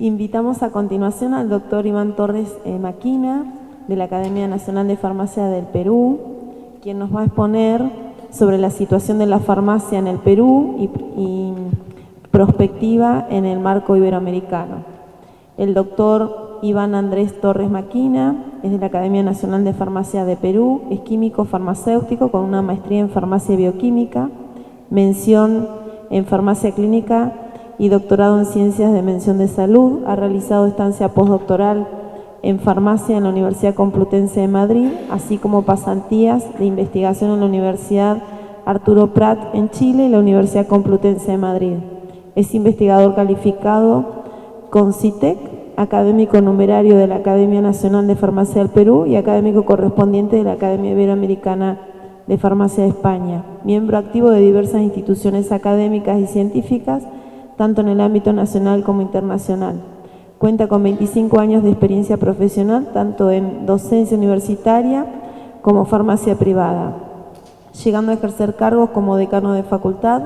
Invitamos a continuación al doctor Iván Torres Maquina, de la Academia Nacional de Farmacia del Perú, quien nos va a exponer sobre la situación de la farmacia en el Perú y prospectiva en el marco iberoamericano. El doctor Iván Andrés Torres Maquina es de la Academia Nacional de Farmacia de Perú, es químico farmacéutico con una maestría en farmacia bioquímica, mención en farmacia clínica y doctorado en ciencias de mención de salud. Ha realizado estancia postdoctoral en farmacia en la Universidad Complutense de Madrid, así como pasantías de investigación en la Universidad Arturo Prat en Chile y la Universidad Complutense de Madrid. Es investigador calificado con CITEC, académico numerario de la Academia Nacional de Farmacia del Perú y académico correspondiente de la Academia Iberoamericana de Farmacia de España. Miembro activo de diversas instituciones académicas y científicas, tanto en el ámbito nacional como internacional. Cuenta con 25 años de experiencia profesional, tanto en docencia universitaria como farmacia privada, llegando a ejercer cargos como decano de facultad,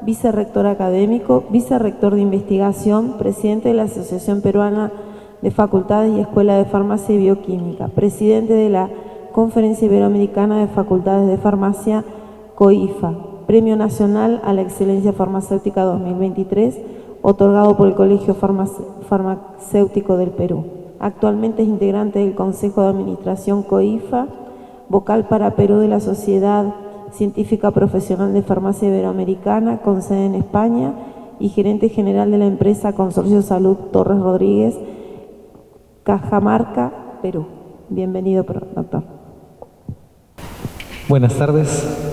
vicerrector académico, vicerrector de investigación, presidente de la Asociación Peruana de Facultades y Escuela de Farmacia y Bioquímica, presidente de la Conferencia Iberoamericana de Facultades de Farmacia, COIFA, Premio Nacional a la Excelencia Farmacéutica 2023, otorgado por el Colegio Farmacéutico del Perú. Actualmente es integrante del Consejo de Administración COIFA, vocal para Perú de la Sociedad Científica Profesional de Farmacia Iberoamericana, con sede en España, y gerente general de la empresa Consorcio Salud Torres Rodríguez, Cajamarca, Perú. Bienvenido, doctor. Buenas tardes.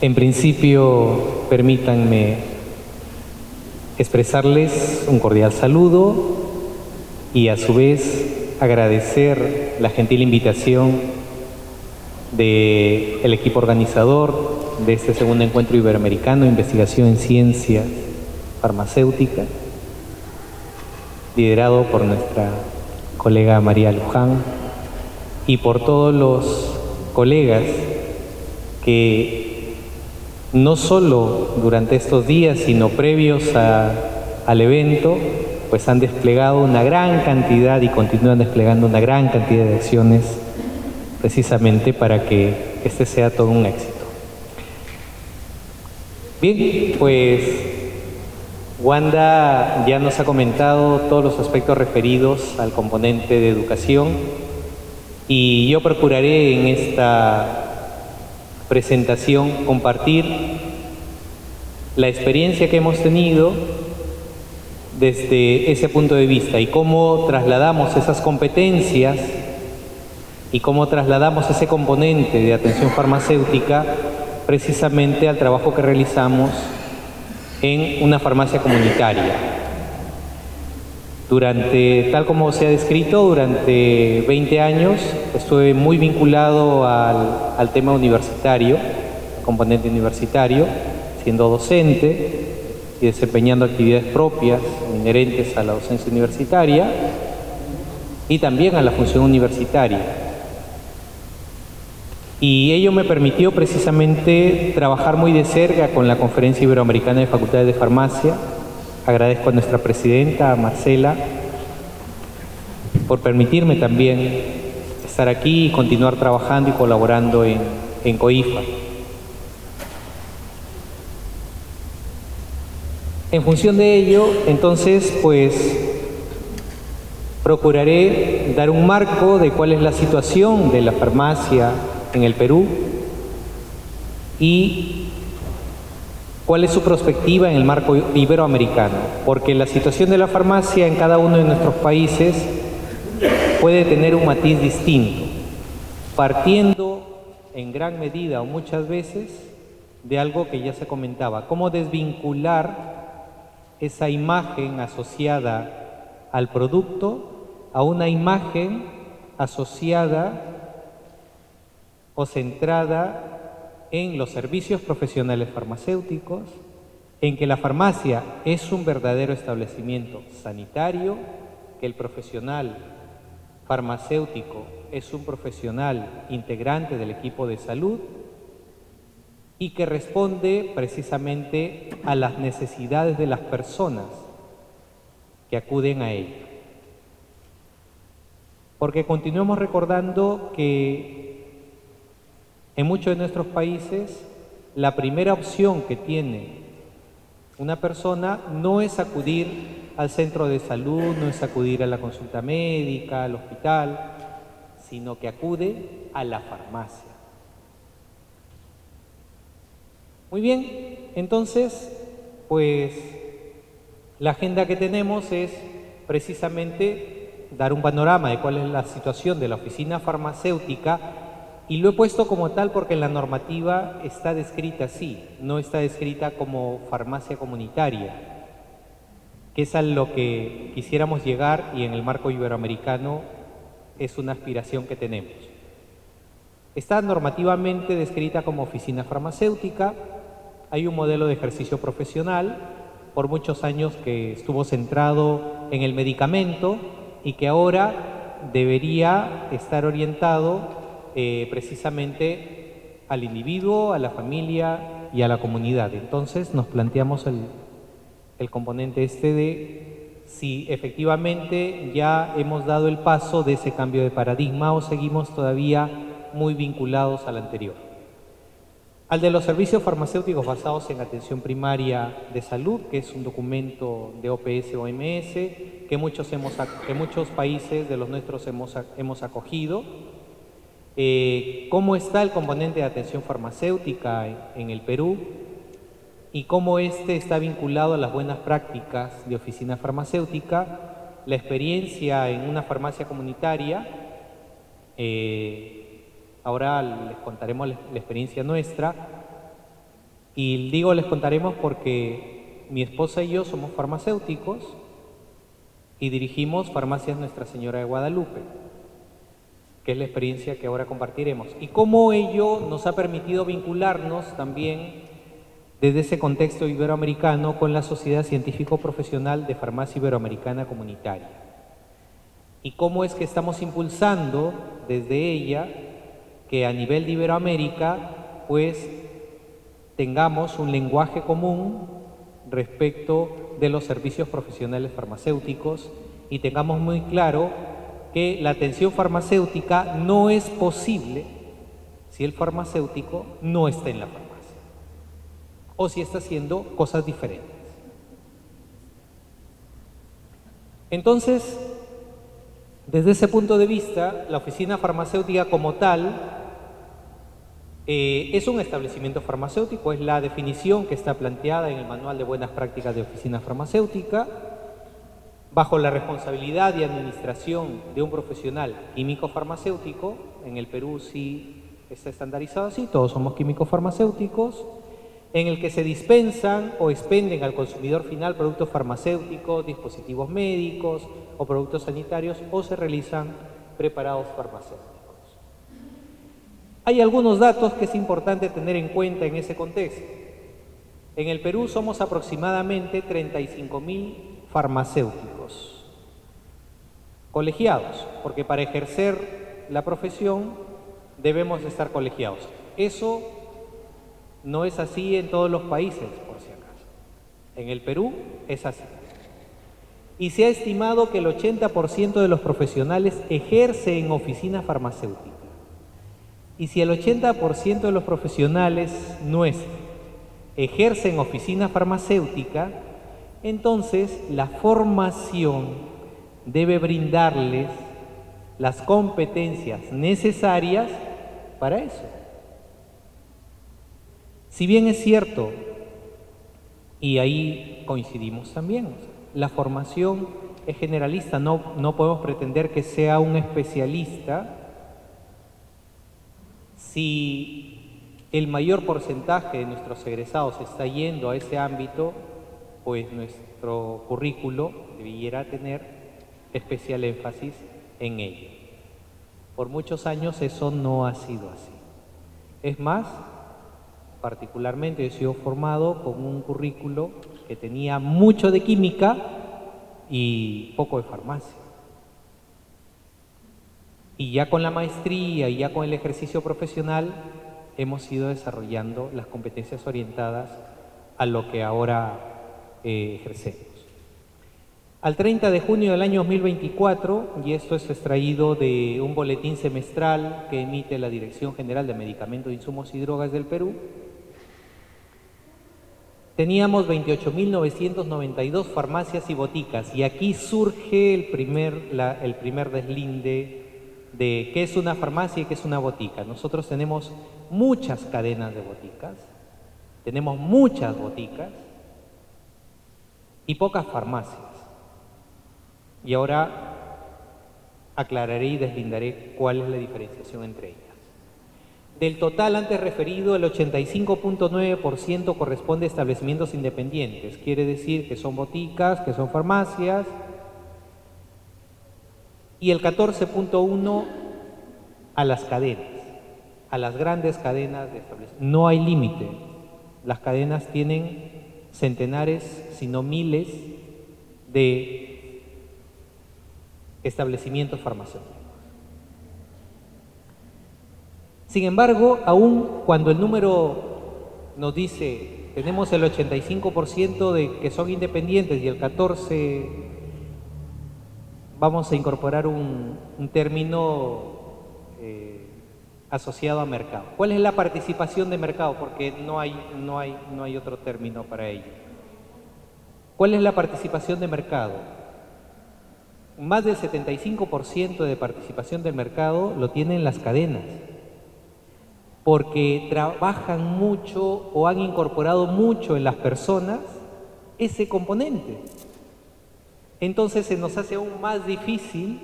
En principio, permítanme expresarles un cordial saludo y a su vez agradecer la gentil invitación del equipo organizador de este segundo encuentro iberoamericano de investigación en ciencia farmacéutica, liderado por nuestra colega María Luján y por todos los colegas que no solo durante estos días, sino previos al evento, pues han desplegado una gran cantidad y continúan desplegando una gran cantidad de acciones precisamente para que este sea todo un éxito. Bien, pues Wanda ya nos ha comentado todos los aspectos referidos al componente de educación y yo procuraré en esta presentación compartir la experiencia que hemos tenido desde ese punto de vista y cómo trasladamos esas competencias y cómo trasladamos ese componente de atención farmacéutica precisamente al trabajo que realizamos en una farmacia comunitaria. Tal como se ha descrito, durante 20 años estuve muy vinculado al tema universitario, al componente universitario, siendo docente y desempeñando actividades propias inherentes a la docencia universitaria y también a la función universitaria. Y ello me permitió precisamente trabajar muy de cerca con la Conferencia Iberoamericana de Facultades de Farmacia. Agradezco a nuestra presidenta, a Marcela, por permitirme también estar aquí y continuar trabajando y colaborando en COIFA. En función de ello, entonces, pues, procuraré dar un marco de cuál es la situación de la farmacia en el Perú y cuál es su perspectiva en el marco iberoamericano, porque la situación de la farmacia en cada uno de nuestros países puede tener un matiz distinto, partiendo en gran medida o muchas veces de algo que ya se comentaba, cómo desvincular esa imagen asociada al producto a una imagen asociada o centrada en los servicios profesionales farmacéuticos, en que la farmacia es un verdadero establecimiento sanitario, que el profesional farmacéutico es un profesional integrante del equipo de salud y que responde precisamente a las necesidades de las personas que acuden a ella. Porque continuemos recordando que en muchos de nuestros países la primera opción que tiene una persona no es acudir al centro de salud, no es acudir a la consulta médica, al hospital, sino que acude a la farmacia. Muy bien, entonces, pues la agenda que tenemos es precisamente dar un panorama de cuál es la situación de la oficina farmacéutica, y lo he puesto como tal porque en la normativa está descrita así, no está descrita como farmacia comunitaria, que es a lo que quisiéramos llegar, y en el marco iberoamericano es una aspiración que tenemos. Está normativamente descrita como oficina farmacéutica. Hay un modelo de ejercicio profesional por muchos años que estuvo centrado en el medicamento y que ahora debería estar orientado precisamente al individuo, a la familia y a la comunidad. Entonces nos planteamos el componente de si efectivamente ya hemos dado el paso de ese cambio de paradigma o seguimos todavía muy vinculados al anterior. Al de los servicios farmacéuticos basados en atención primaria de salud, que es un documento de OPS-OMS, que muchos países de los nuestros hemos acogido. ¿Cómo está el componente de atención farmacéutica en el Perú? Y cómo este está vinculado a las buenas prácticas de oficina farmacéutica, la experiencia en una farmacia comunitaria. Ahora les contaremos la experiencia nuestra, y digo les contaremos porque mi esposa y yo somos farmacéuticos y dirigimos Farmacias Nuestra Señora de Guadalupe, que es la experiencia que ahora compartiremos, y cómo ello nos ha permitido vincularnos también desde ese contexto iberoamericano con la Sociedad Científico-Profesional de Farmacia Iberoamericana Comunitaria, y cómo es que estamos impulsando desde ella que a nivel de Iberoamérica pues tengamos un lenguaje común respecto de los servicios profesionales farmacéuticos, y tengamos muy claro que la atención farmacéutica no es posible si el farmacéutico no está en la farmacia o si está haciendo cosas diferentes. Entonces, desde ese punto de vista, la oficina farmacéutica como tal es un establecimiento farmacéutico, es la definición que está planteada en el Manual de Buenas Prácticas de Oficina Farmacéutica, bajo la responsabilidad y administración de un profesional químico farmacéutico. En el Perú sí está estandarizado así, todos somos químicos farmacéuticos, en el que se dispensan o expenden al consumidor final productos farmacéuticos, dispositivos médicos o productos sanitarios, o se realizan preparados farmacéuticos. Hay algunos datos que es importante tener en cuenta en ese contexto. En el Perú somos aproximadamente 35.000 farmacéuticos colegiados, porque para ejercer la profesión debemos estar colegiados. Eso no es así en todos los países, por si acaso. En el Perú es así. Y se ha estimado que el 80% de los profesionales ejerce en oficina farmacéutica. Y si el 80% de los profesionales nuestros ejercen en oficina farmacéutica, entonces la formación debe brindarles las competencias necesarias para eso. Si bien es cierto, y ahí coincidimos también, la formación es generalista, no podemos pretender que sea un especialista. Si el mayor porcentaje de nuestros egresados está yendo a ese ámbito, pues nuestro currículo debiera tener especial énfasis en ello. Por muchos años eso no ha sido así. Es más, particularmente he sido formado con un currículo que tenía mucho de química y poco de farmacia. Y ya con la maestría y ya con el ejercicio profesional hemos ido desarrollando las competencias orientadas a lo que ahora ejercemos. Al 30 de junio del año 2024, y esto es extraído de un boletín semestral que emite la Dirección General de Medicamentos, Insumos y Drogas del Perú, teníamos 28.992 farmacias y boticas, y aquí surge el primer deslinde de qué es una farmacia y qué es una botica. Nosotros tenemos muchas cadenas de boticas, tenemos muchas boticas y pocas farmacias. Y ahora aclararé y deslindaré cuál es la diferenciación entre ellas. Del total antes referido, el 85.9% corresponde a establecimientos independientes, quiere decir que son boticas, que son farmacias, y el 14.1% a las cadenas, a las grandes cadenas de establecimientos. No hay límite, las cadenas tienen centenares, si no miles, de establecimientos farmacéuticos. Sin embargo, aún cuando el número nos dice tenemos el 85% de que son independientes y el 14%, vamos a incorporar un término asociado a mercado. ¿Cuál es la participación de mercado? Porque no hay otro término para ello. ¿Cuál es la participación de mercado? Más del 75% de participación del mercado lo tienen las cadenas, porque trabajan mucho o han incorporado mucho en las personas ese componente. Entonces se nos hace aún más difícil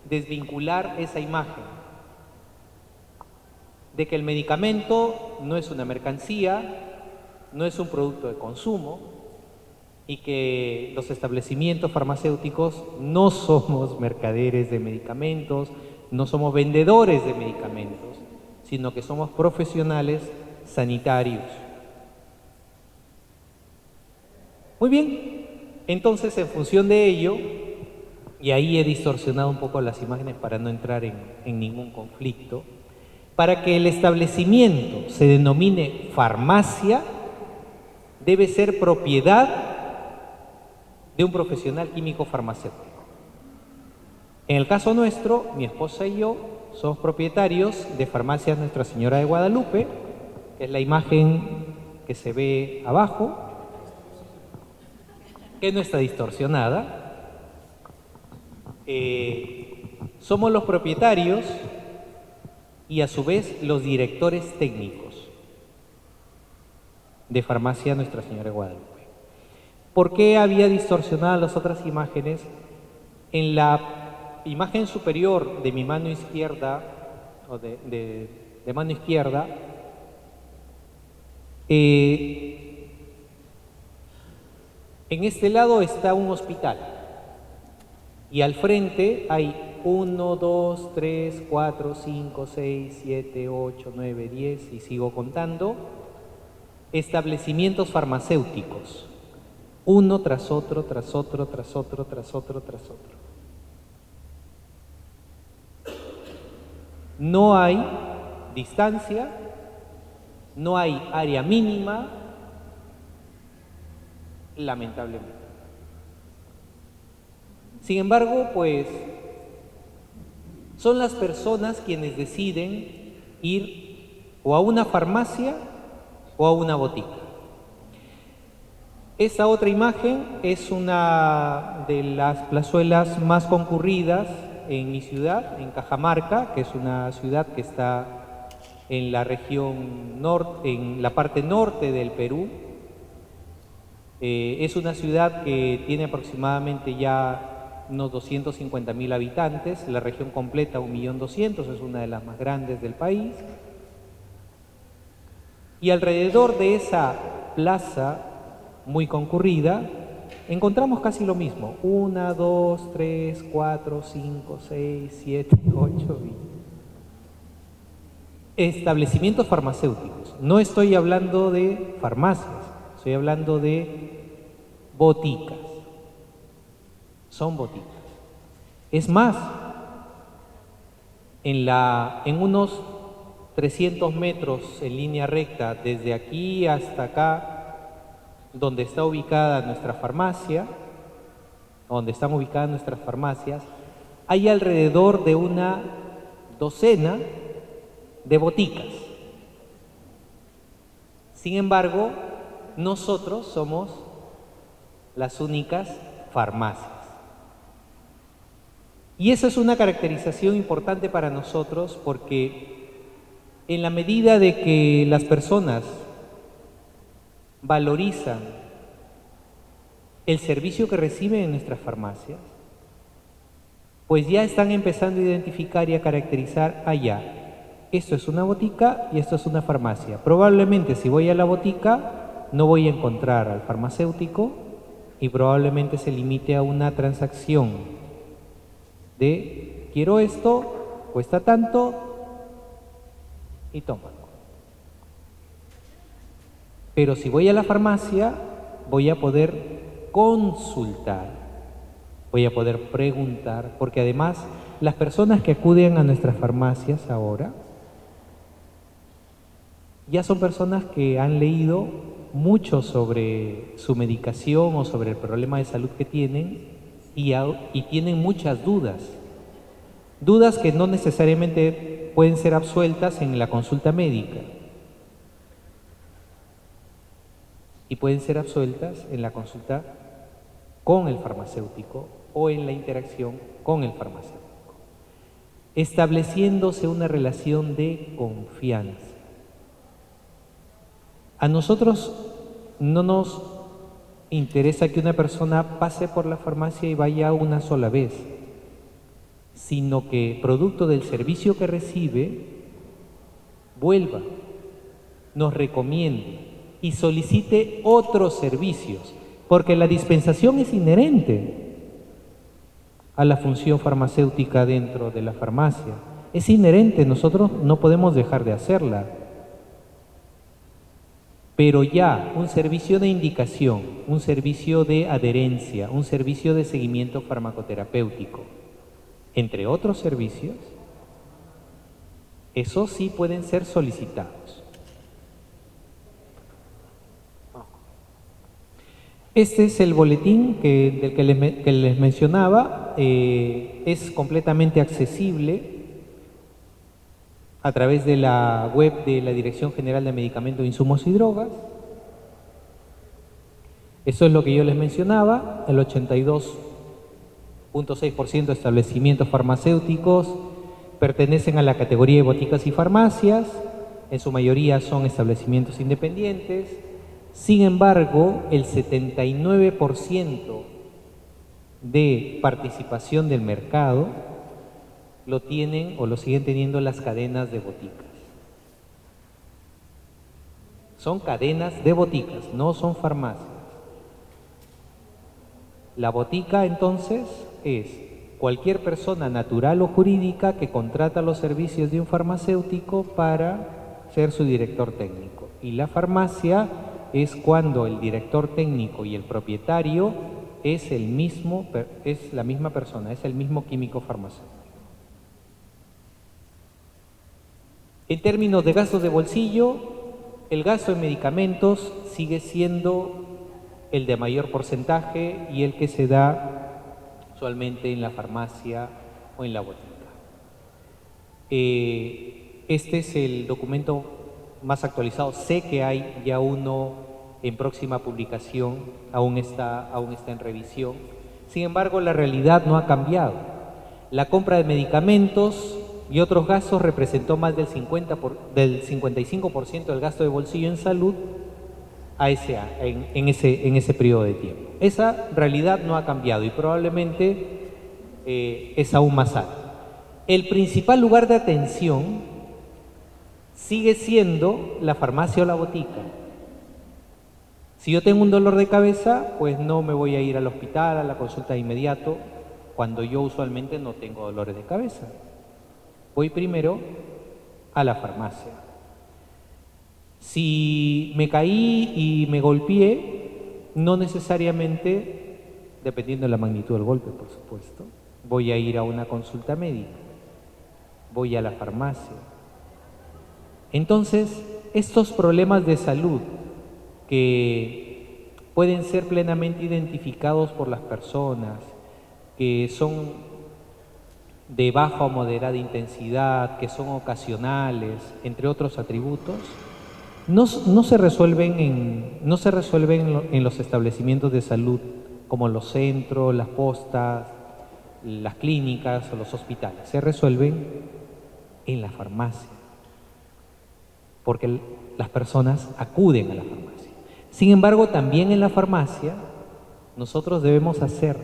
desvincular esa imagen de que el medicamento no es una mercancía, no es un producto de consumo, y que los establecimientos farmacéuticos no somos mercaderes de medicamentos, no somos vendedores de medicamentos, sino que somos profesionales sanitarios. Muy bien, entonces en función de ello, y ahí he distorsionado un poco las imágenes para no entrar en ningún conflicto, para que el establecimiento se denomine farmacia, debe ser propiedad de un profesional químico farmacéutico. En el caso nuestro, mi esposa y yo somos propietarios de Farmacias Nuestra Señora de Guadalupe, que es la imagen que se ve abajo, que no está distorsionada. Somos los propietarios y a su vez los directores técnicos de Farmacia Nuestra Señora de Guadalupe. ¿Por qué había distorsionado las otras imágenes? En la imagen superior de mi mano izquierda, o de mano izquierda, en este lado está un hospital y al frente hay 1, 2, 3, 4, 5, 6, 7, 8, 9, 10 y sigo contando, establecimientos farmacéuticos, uno tras otro, tras otro, tras otro, tras otro, tras otro. No hay distancia, no hay área mínima, lamentablemente. Sin embargo, pues, son las personas quienes deciden ir o a una farmacia o a una botica. Esta otra imagen es una de las plazuelas más concurridas en mi ciudad, en Cajamarca, que es una ciudad que está en la región norte, en la parte norte del Perú. Es una ciudad que tiene aproximadamente ya unos 250.000 habitantes, la región completa 1.200.000, es una de las más grandes del país. Y alrededor de esa plaza muy concurrida, encontramos casi lo mismo, 1, 2, 3, 4, 5, 6, 7, 8, establecimientos farmacéuticos. No estoy hablando de farmacias, estoy hablando de boticas. Son boticas. Es más, en unos 300 metros en línea recta, desde aquí hasta acá, donde está ubicada nuestra farmacia, donde están ubicadas nuestras farmacias, hay alrededor de una docena de boticas. Sin embargo, nosotros somos las únicas farmacias. Y esa es una caracterización importante para nosotros porque en la medida de que las personas valorizan el servicio que reciben en nuestras farmacias, pues ya están empezando a identificar y a caracterizar allá. Esto es una botica y esto es una farmacia. Probablemente si voy a la botica no voy a encontrar al farmacéutico y probablemente se limite a una transacción de quiero esto, cuesta tanto y tómalo. Pero si voy a la farmacia voy a poder consultar, voy a poder preguntar, porque además las personas que acuden a nuestras farmacias ahora ya son personas que han leído mucho sobre su medicación o sobre el problema de salud que tienen y tienen muchas dudas. Dudas que no necesariamente pueden ser absueltas en la consulta médica y pueden ser absueltas en la consulta con el farmacéutico o en la interacción con el farmacéutico, estableciéndose una relación de confianza. A nosotros no nos interesa que una persona pase por la farmacia y vaya una sola vez, sino que producto del servicio que recibe, vuelva, nos recomiende y solicite otros servicios, porque la dispensación es inherente a la función farmacéutica dentro de la farmacia. Es inherente, nosotros no podemos dejar de hacerla. Pero ya un servicio de indicación, un servicio de adherencia, un servicio de seguimiento farmacoterapéutico, entre otros servicios, esos sí pueden ser solicitados. Este es el boletín del que les mencionaba, es completamente accesible a través de la web de la Dirección General de Medicamentos, Insumos y Drogas. Eso es lo que yo les mencionaba, el 82.6% de establecimientos farmacéuticos pertenecen a la categoría de boticas y farmacias, en su mayoría son establecimientos independientes. Sin embargo, el 79% de participación del mercado lo tienen o lo siguen teniendo las cadenas de boticas. Son cadenas de boticas, no son farmacias. La botica entonces es cualquier persona natural o jurídica que contrata los servicios de un farmacéutico para ser su director técnico. Y la farmacia es cuando el director técnico y el propietario es la misma persona, es el mismo químico farmacéutico. En términos de gastos de bolsillo, el gasto en medicamentos sigue siendo el de mayor porcentaje y el que se da usualmente en la farmacia o en la botica. Este es el documento más actualizado. Sé que hay ya uno en próxima publicación, aún está en revisión. Sin embargo, la realidad no ha cambiado. La compra de medicamentos y otros gastos representó más del 55% del gasto de bolsillo en salud en ese periodo de tiempo. Esa realidad no ha cambiado y probablemente es aún más alta. El principal lugar de atención sigue siendo la farmacia o la botica. Si yo tengo un dolor de cabeza, pues no me voy a ir al hospital, a la consulta de inmediato, cuando yo usualmente no tengo dolores de cabeza. Voy primero a la farmacia. Si me caí y me golpeé, no necesariamente, dependiendo de la magnitud del golpe, por supuesto, voy a ir a una consulta médica. Voy a la farmacia. Entonces, estos problemas de salud que pueden ser plenamente identificados por las personas que son de baja o moderada intensidad, que son ocasionales, entre otros atributos, no se resuelven en los establecimientos de salud, como los centros, las postas, las clínicas o los hospitales. Se resuelven en la farmacia, porque las personas acuden a la farmacia. Sin embargo, también en la farmacia nosotros debemos hacer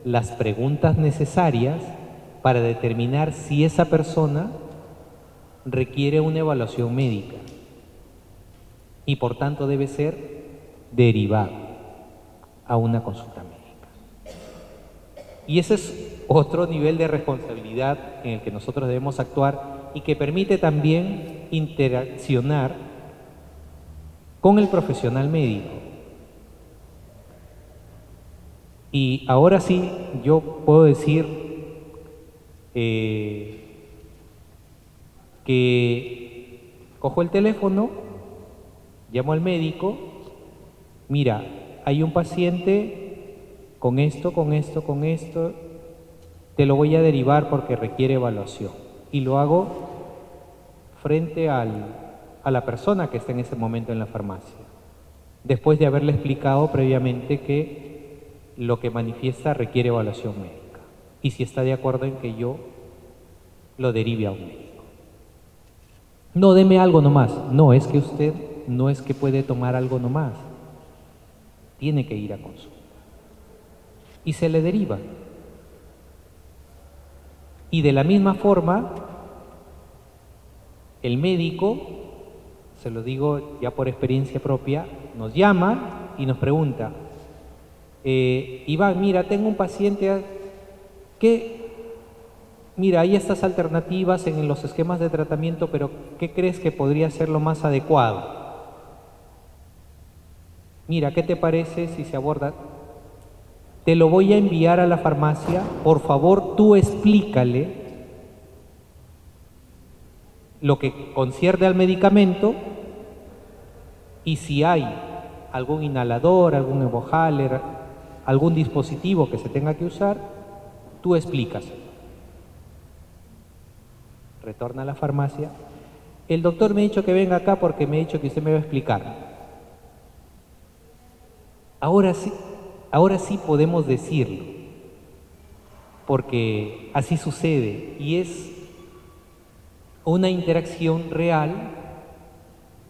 las preguntas necesarias para determinar si esa persona requiere una evaluación médica y por tanto debe ser derivado a una consulta médica. Y ese es otro nivel de responsabilidad en el que nosotros debemos actuar y que permite también interaccionar con el profesional médico. Y ahora sí, yo puedo decir que cojo el teléfono, llamo al médico, mira, hay un paciente con esto, te lo voy a derivar porque requiere evaluación. Y lo hago frente a la persona que está en ese momento en la farmacia, después de haberle explicado previamente que lo que manifiesta requiere evaluación médica. Y si está de acuerdo en que yo lo derive a un médico. No, deme algo nomás. No, es que usted no es que puede tomar algo nomás. Tiene que ir a consulta. Y se le deriva. Y de la misma forma, el médico, se lo digo ya por experiencia propia, nos llama y nos pregunta, Iván, mira, tengo un paciente mira, hay estas alternativas en los esquemas de tratamiento, pero ¿qué crees que podría ser lo más adecuado? Mira, ¿qué te parece si se aborda? Te lo voy a enviar a la farmacia, por favor tú explícale lo que concierne al medicamento y si hay algún inhalador, algún Evohaler, algún dispositivo que se tenga que usar, tú explicas. Retorna a la farmacia. El doctor me ha dicho que venga acá porque me ha dicho que usted me va a explicar. Ahora sí podemos decirlo, porque así sucede y es una interacción real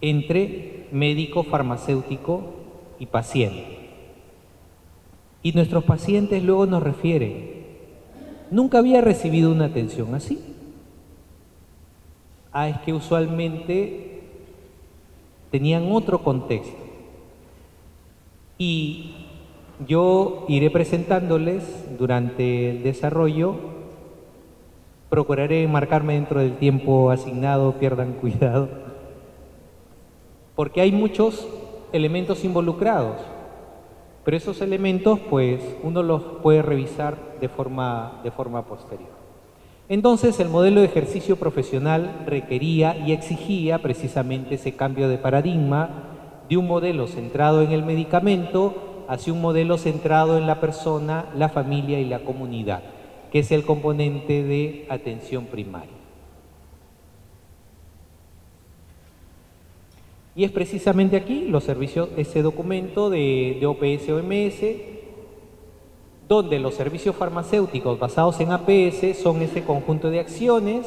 entre médico, farmacéutico y paciente. Y nuestros pacientes luego nos refieren, nunca había recibido una atención así. Es que usualmente tenían otro contexto. Y yo iré presentándoles durante el desarrollo, procuraré marcarme dentro del tiempo asignado, pierdan cuidado, porque hay muchos elementos involucrados, pero esos elementos pues uno los puede revisar de forma posterior. Entonces el modelo de ejercicio profesional requería y exigía precisamente ese cambio de paradigma de un modelo centrado en el medicamento hacia un modelo centrado en la persona, la familia y la comunidad, que es el componente de atención primaria. Y es precisamente aquí los servicios, ese documento de OPS-OMS, donde los servicios farmacéuticos basados en APS son ese conjunto de acciones,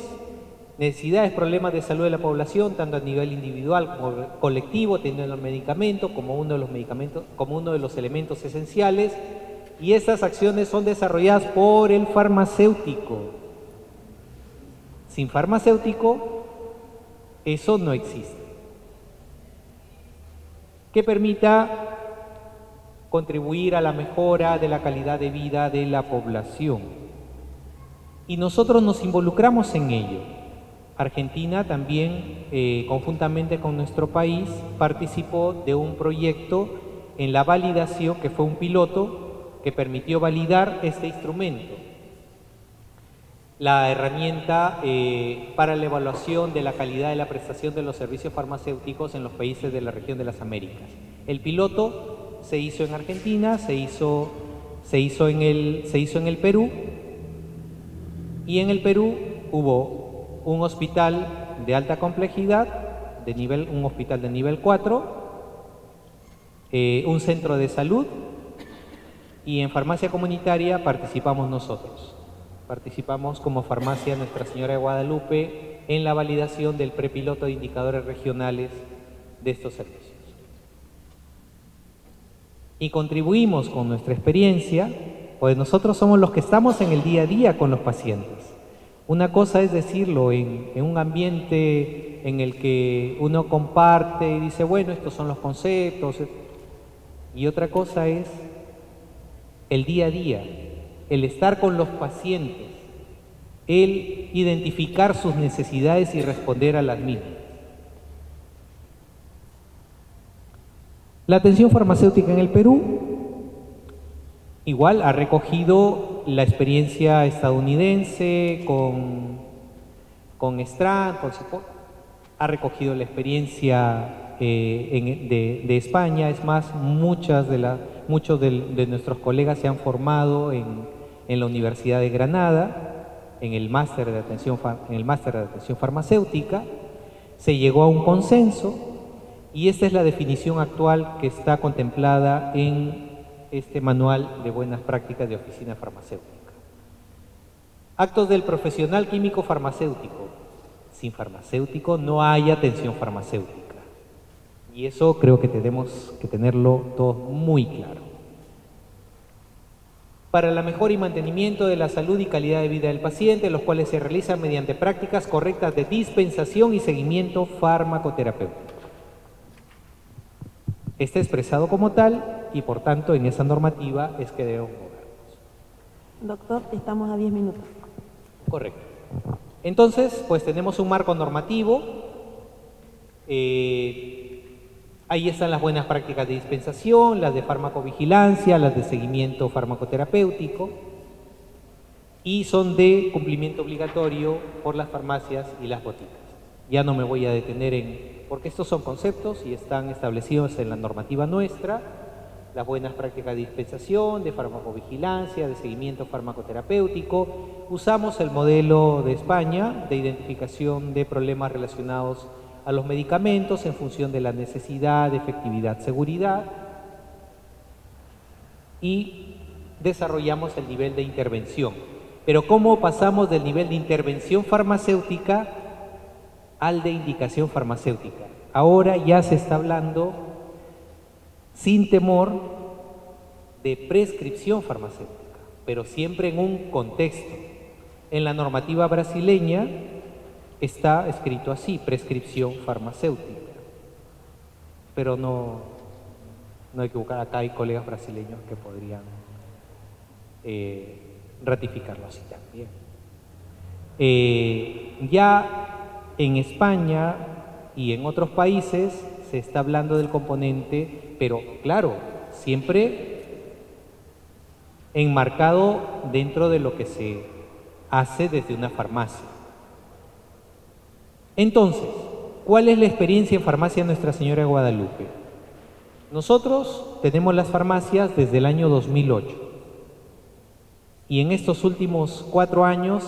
necesidades, problemas de salud de la población, tanto a nivel individual como colectivo, teniendo el medicamento como uno de los elementos esenciales, y estas acciones son desarrolladas por el farmacéutico. Sin farmacéutico, eso no existe. Que permita contribuir a la mejora de la calidad de vida de la población. Y nosotros nos involucramos en ello. Argentina también, conjuntamente con nuestro país, participó de un proyecto en la validación, que fue un piloto, que permitió validar este instrumento. La herramienta para la evaluación de la calidad de la prestación de los servicios farmacéuticos en los países de la región de las Américas. El piloto se hizo en Argentina, se se hizo en el Perú, y en el Perú hubo un hospital de alta complejidad, un hospital de nivel 4, un centro de salud, y en farmacia comunitaria participamos nosotros. Participamos como farmacia Nuestra Señora de Guadalupe en la validación del prepiloto de indicadores regionales de estos servicios. Y contribuimos con nuestra experiencia, pues nosotros somos los que estamos en el día a día con los pacientes. Una cosa es decirlo en un ambiente en el que uno comparte y dice, bueno, estos son los conceptos, y otra cosa es el día a día, el estar con los pacientes, el identificar sus necesidades y responder a las mismas. La atención farmacéutica en el Perú igual ha recogido la experiencia estadounidense con Strand, ha recogido la experiencia de España. Es más, muchos de nuestros colegas se han formado en la Universidad de Granada, en el máster de atención farmacéutica. Se llegó a un consenso y esta es la definición actual que está contemplada en este manual de buenas prácticas de oficina farmacéutica. Actos del profesional químico farmacéutico. Sin farmacéutico no hay atención farmacéutica. Y eso creo que tenemos que tenerlo todo muy claro. Para la mejora y mantenimiento de la salud y calidad de vida del paciente, los cuales se realizan mediante prácticas correctas de dispensación y seguimiento farmacoterapéutico. Está expresado como tal y por tanto en esa normativa es que debemos movernos. Doctor, estamos a 10 minutos. Correcto. Entonces, pues tenemos un marco normativo. Ahí están las buenas prácticas de dispensación, las de farmacovigilancia, las de seguimiento farmacoterapéutico, y son de cumplimiento obligatorio por las farmacias y las boticas. Ya no me voy a detener porque estos son conceptos y están establecidos en la normativa nuestra, las buenas prácticas de dispensación, de farmacovigilancia, de seguimiento farmacoterapéutico. Usamos el modelo de España de identificación de problemas relacionados a los medicamentos en función de la necesidad, efectividad, seguridad, y desarrollamos el nivel de intervención. Pero ¿cómo pasamos del nivel de intervención farmacéutica al de indicación farmacéutica? Ahora ya se está hablando sin temor de prescripción farmacéutica, pero siempre en un contexto. En la normativa brasileña está escrito así, prescripción farmacéutica, pero no hay que buscar. Acá hay colegas brasileños que podrían ratificarlo así también. Ya en España y en otros países se está hablando del componente, pero claro, siempre enmarcado dentro de lo que se hace desde una farmacia. Entonces, ¿cuál es la experiencia en farmacia Nuestra Señora de Guadalupe? Nosotros tenemos las farmacias desde el año 2008 y en estos últimos 4 años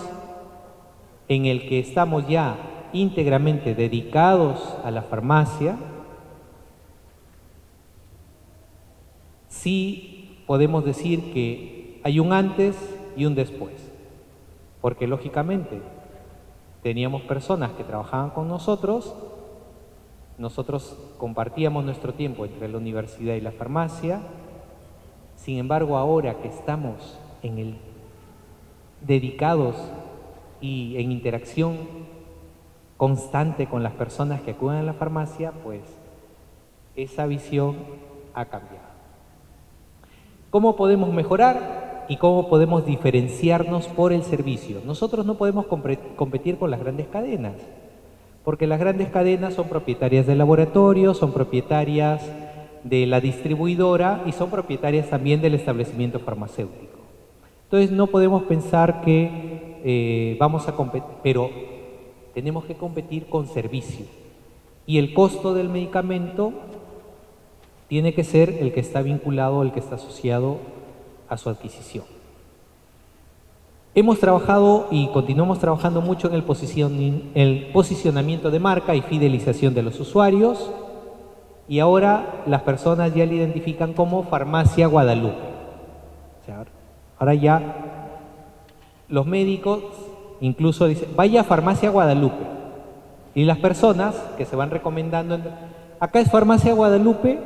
en el que estamos ya íntegramente dedicados a la farmacia, sí podemos decir que hay un antes y un después, porque lógicamente teníamos personas que trabajaban con nosotros compartíamos nuestro tiempo entre la universidad y la farmacia. Sin embargo, ahora que estamos dedicados y en interacción constante con las personas que acuden a la farmacia, pues esa visión ha cambiado. ¿Cómo podemos mejorar y cómo podemos diferenciarnos por el servicio? Nosotros no podemos competir con las grandes cadenas, porque las grandes cadenas son propietarias del laboratorio, son propietarias de la distribuidora y son propietarias también del establecimiento farmacéutico. Entonces no podemos pensar que vamos a competir, pero tenemos que competir con servicio. Y el costo del medicamento tiene que ser el que está vinculado, el que está asociado a su adquisición. Hemos trabajado y continuamos trabajando mucho en el posicionamiento de marca y fidelización de los usuarios, y ahora las personas ya le identifican como Farmacia Guadalupe. O sea, ahora ya los médicos incluso dicen, vaya a Farmacia Guadalupe. Y las personas que se van recomendando, ¿acá es Farmacia Guadalupe?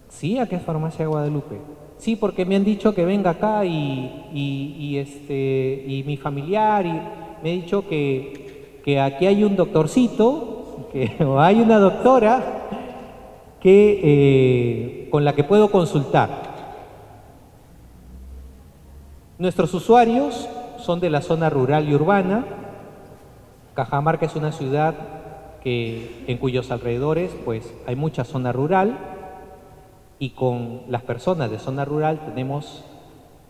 Sí, acá es Farmacia Guadalupe. Sí, porque me han dicho que venga acá y mi familiar y me ha dicho que aquí hay un doctorcito, o hay una doctora con la que puedo consultar. Nuestros usuarios son de la zona rural y urbana. Cajamarca es una ciudad en cuyos alrededores pues hay mucha zona rural, y con las personas de zona rural tenemos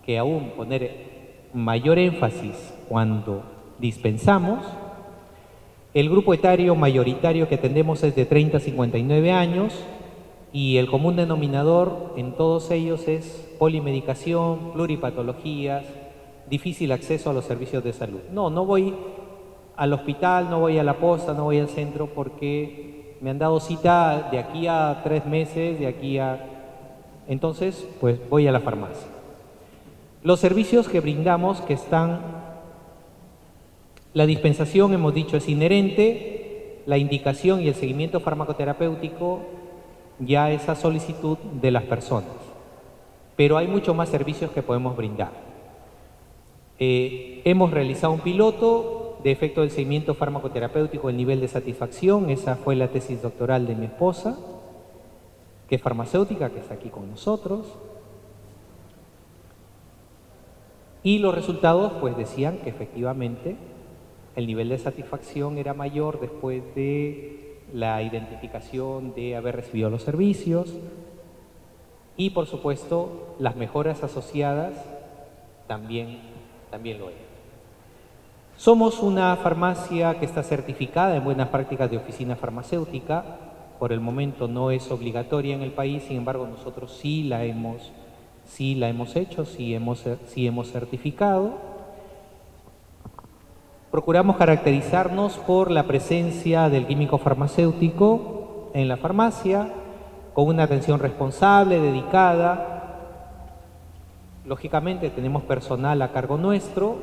que aún poner mayor énfasis cuando dispensamos. El grupo etario mayoritario que atendemos es de 30 a 59 años, y el común denominador en todos ellos es polimedicación, pluripatologías, difícil acceso a los servicios de salud. No voy al hospital, no voy a la posta, no voy al centro porque me han dado cita de aquí a 3 meses, de aquí a... Entonces, pues voy a la farmacia. Los servicios que brindamos, que están... La dispensación, hemos dicho, es inherente, la indicación y el seguimiento farmacoterapéutico ya es a solicitud de las personas, pero hay muchos más servicios que podemos brindar. Hemos realizado un piloto de efecto del seguimiento farmacoterapéutico, el nivel de satisfacción. Esa fue la tesis doctoral de mi esposa, que es farmacéutica, que está aquí con nosotros. Y los resultados pues decían que efectivamente el nivel de satisfacción era mayor después de la identificación de haber recibido los servicios, y por supuesto las mejoras asociadas también lo eran. Somos una farmacia que está certificada en buenas prácticas de oficina farmacéutica. Por el momento no es obligatoria en el país, sin embargo nosotros sí la hemos hecho, sí hemos certificado. Procuramos caracterizarnos por la presencia del químico farmacéutico en la farmacia, con una atención responsable, dedicada. Lógicamente tenemos personal a cargo nuestro,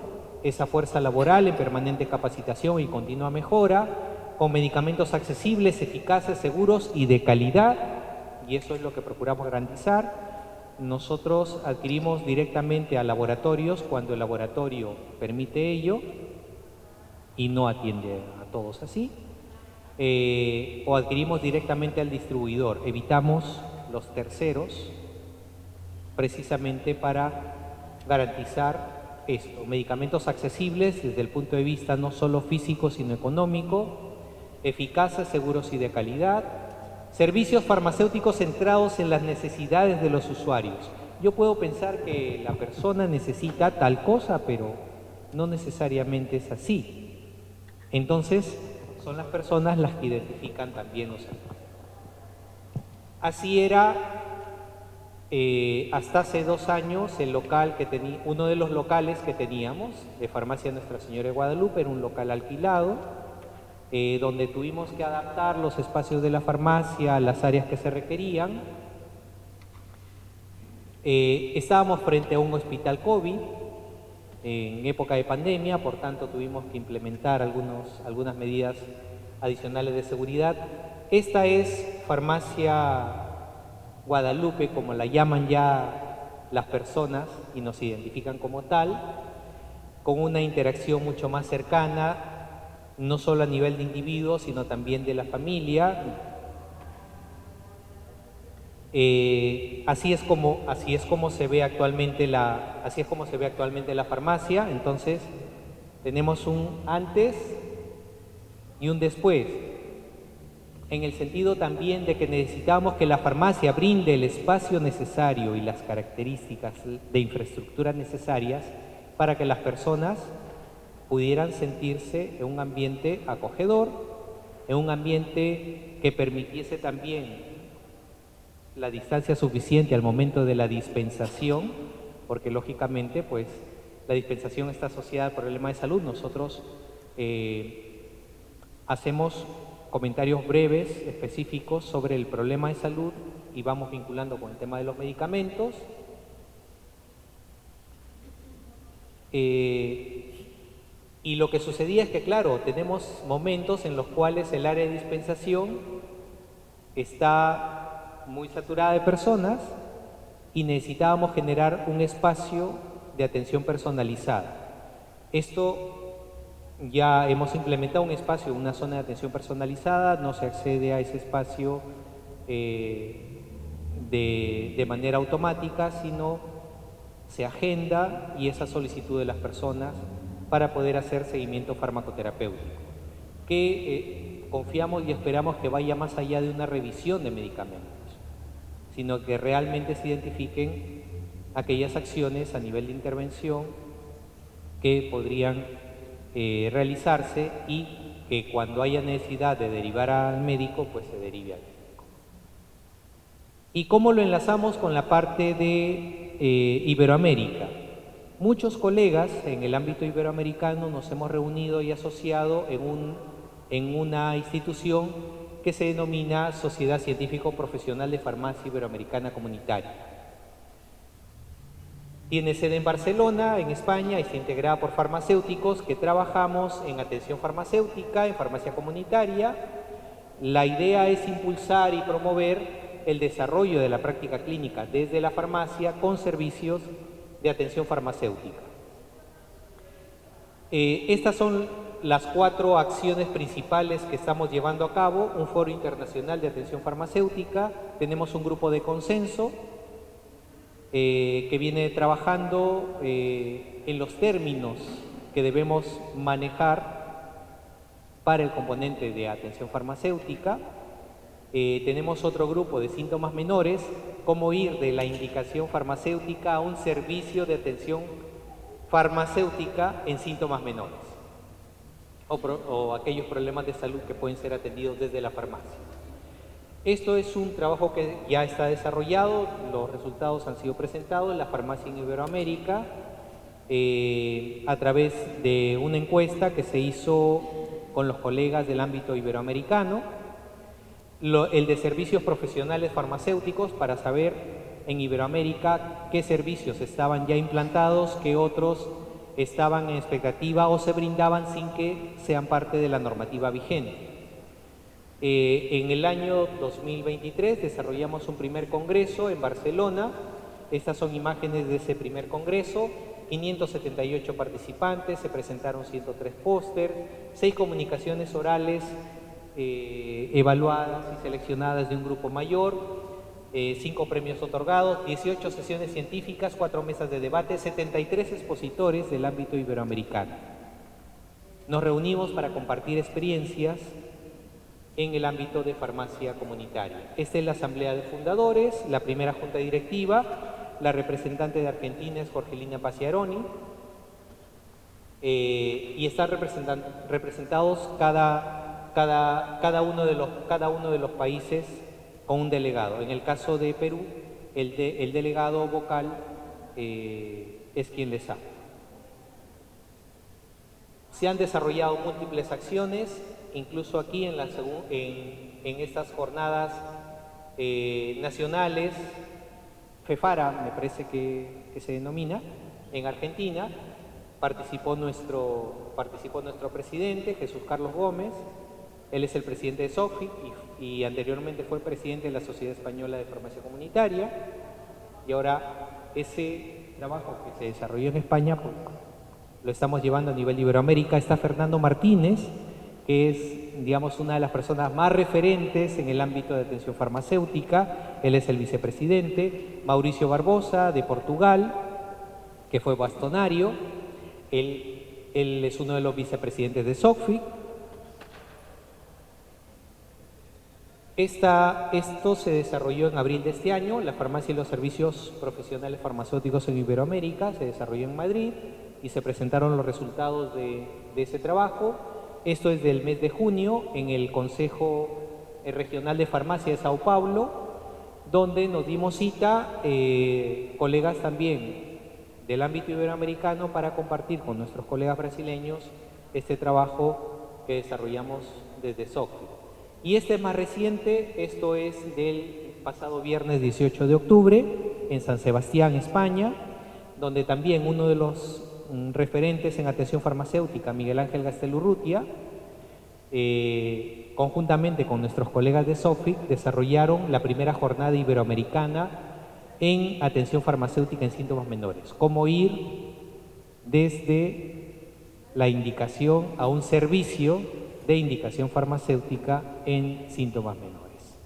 esa fuerza laboral en permanente capacitación y continua mejora, con medicamentos accesibles, eficaces, seguros y de calidad, y eso es lo que procuramos garantizar. Nosotros adquirimos directamente a laboratorios cuando el laboratorio permite ello y no atiende a todos así, o adquirimos directamente al distribuidor. Evitamos los terceros precisamente para garantizar esto: medicamentos accesibles desde el punto de vista no solo físico sino económico, eficaces, seguros y de calidad, servicios farmacéuticos centrados en las necesidades de los usuarios. Yo puedo pensar que la persona necesita tal cosa, pero no necesariamente es así. Entonces, son las personas las que identifican también los servicios. Así era hasta hace 2 años uno de los locales que teníamos de Farmacia Nuestra Señora de Guadalupe. Era un local alquilado, donde tuvimos que adaptar los espacios de la farmacia a las áreas que se requerían. Estábamos frente a un hospital COVID en época de pandemia, por tanto tuvimos que implementar algunas medidas adicionales de seguridad. Esta es Farmacia Guadalupe, como la llaman ya las personas y nos identifican como tal, con una interacción mucho más cercana, no solo a nivel de individuos, sino también de la familia. Así es como se ve actualmente la farmacia. Entonces tenemos un antes y un después, en el sentido también de que necesitamos que la farmacia brinde el espacio necesario y las características de infraestructura necesarias para que las personas pudieran sentirse en un ambiente acogedor, en un ambiente que permitiese también la distancia suficiente al momento de la dispensación porque lógicamente pues la dispensación está asociada al problema de salud. Nosotros hacemos comentarios breves, específicos sobre el problema de salud y vamos vinculando con el tema de los medicamentos. Y lo que sucedía es que, claro, tenemos momentos en los cuales el área de dispensación está muy saturada de personas y necesitábamos generar un espacio de atención personalizada. Esto ya hemos implementado un espacio, una zona de atención personalizada, no se accede a ese espacio de manera automática, sino se agenda y esa solicitud de las personas para poder hacer seguimiento farmacoterapéutico, que confiamos y esperamos que vaya más allá de una revisión de medicamentos, sino que realmente se identifiquen aquellas acciones a nivel de intervención que podrían realizarse y que cuando haya necesidad de derivar al médico, pues se derive al médico. ¿Y cómo lo enlazamos con la parte de Iberoamérica? Muchos colegas en el ámbito iberoamericano nos hemos reunido y asociado en una institución que se denomina Sociedad Científico Profesional de Farmacia Iberoamericana Comunitaria. Tiene sede en Barcelona, en España, y está integrada por farmacéuticos que trabajamos en atención farmacéutica, en farmacia comunitaria. La idea es impulsar y promover el desarrollo de la práctica clínica desde la farmacia con servicios de atención farmacéutica. Estas son las 4 acciones principales que estamos llevando a cabo: un foro internacional de atención farmacéutica, tenemos un grupo de consenso que viene trabajando en los términos que debemos manejar para el componente de atención farmacéutica. Tenemos otro grupo de síntomas menores, cómo ir de la indicación farmacéutica a un servicio de atención farmacéutica en síntomas menores o aquellos problemas de salud que pueden ser atendidos desde la farmacia. Esto es un trabajo que ya está desarrollado, los resultados han sido presentados en la farmacia en Iberoamérica a través de una encuesta que se hizo con los colegas del ámbito iberoamericano, el de servicios profesionales farmacéuticos, para saber en Iberoamérica qué servicios estaban ya implantados, qué otros estaban en expectativa o se brindaban sin que sean parte de la normativa vigente. En el año 2023 desarrollamos un primer congreso en Barcelona. Estas son imágenes de ese primer congreso: 578 participantes, se presentaron 103 póster, 6 comunicaciones orales evaluadas y seleccionadas de un grupo mayor, 5 premios otorgados, 18 sesiones científicas, 4 mesas de debate, 73 expositores del ámbito iberoamericano. Nos reunimos para compartir experiencias en el ámbito de farmacia comunitaria. Esta es la asamblea de fundadores, la primera junta directiva. La representante de Argentina es Jorgelina Paciaroni, y están representados cada uno de los países con un delegado. En el caso de Perú, el delegado vocal es quien les habla. Se han desarrollado múltiples acciones, incluso aquí en estas jornadas nacionales, FEFARA me parece que se denomina, en Argentina. Participó nuestro presidente, Jesús Carlos Gómez. Él es el presidente de SOFIC y anteriormente fue presidente de la Sociedad Española de Farmacia Comunitaria. Y ahora ese trabajo que se desarrolló en España, pues, lo estamos llevando a nivel de Iberoamérica. Está Fernando Martínez, que es, digamos, una de las personas más referentes en el ámbito de atención farmacéutica. Él es el vicepresidente. Mauricio Barbosa, de Portugal, que fue bastonario. Él es uno de los vicepresidentes de SOFIC. Esto se desarrolló en abril de este año. La farmacia y los servicios profesionales farmacéuticos en Iberoamérica se desarrolló en Madrid y se presentaron los resultados de ese trabajo. Esto es del mes de junio en el Consejo Regional de Farmacia de Sao Paulo, donde nos dimos cita colegas también del ámbito iberoamericano para compartir con nuestros colegas brasileños este trabajo que desarrollamos desde SOCFI. Y este es más reciente, esto es del pasado viernes 18 de octubre en San Sebastián, España, donde también uno de los referentes en atención farmacéutica, Miguel Ángel Gastelurrutia, conjuntamente con nuestros colegas de SOCFI, desarrollaron la primera jornada iberoamericana en atención farmacéutica en síntomas menores. Cómo ir desde la indicación a un servicio de indicación farmacéutica en síntomas menores.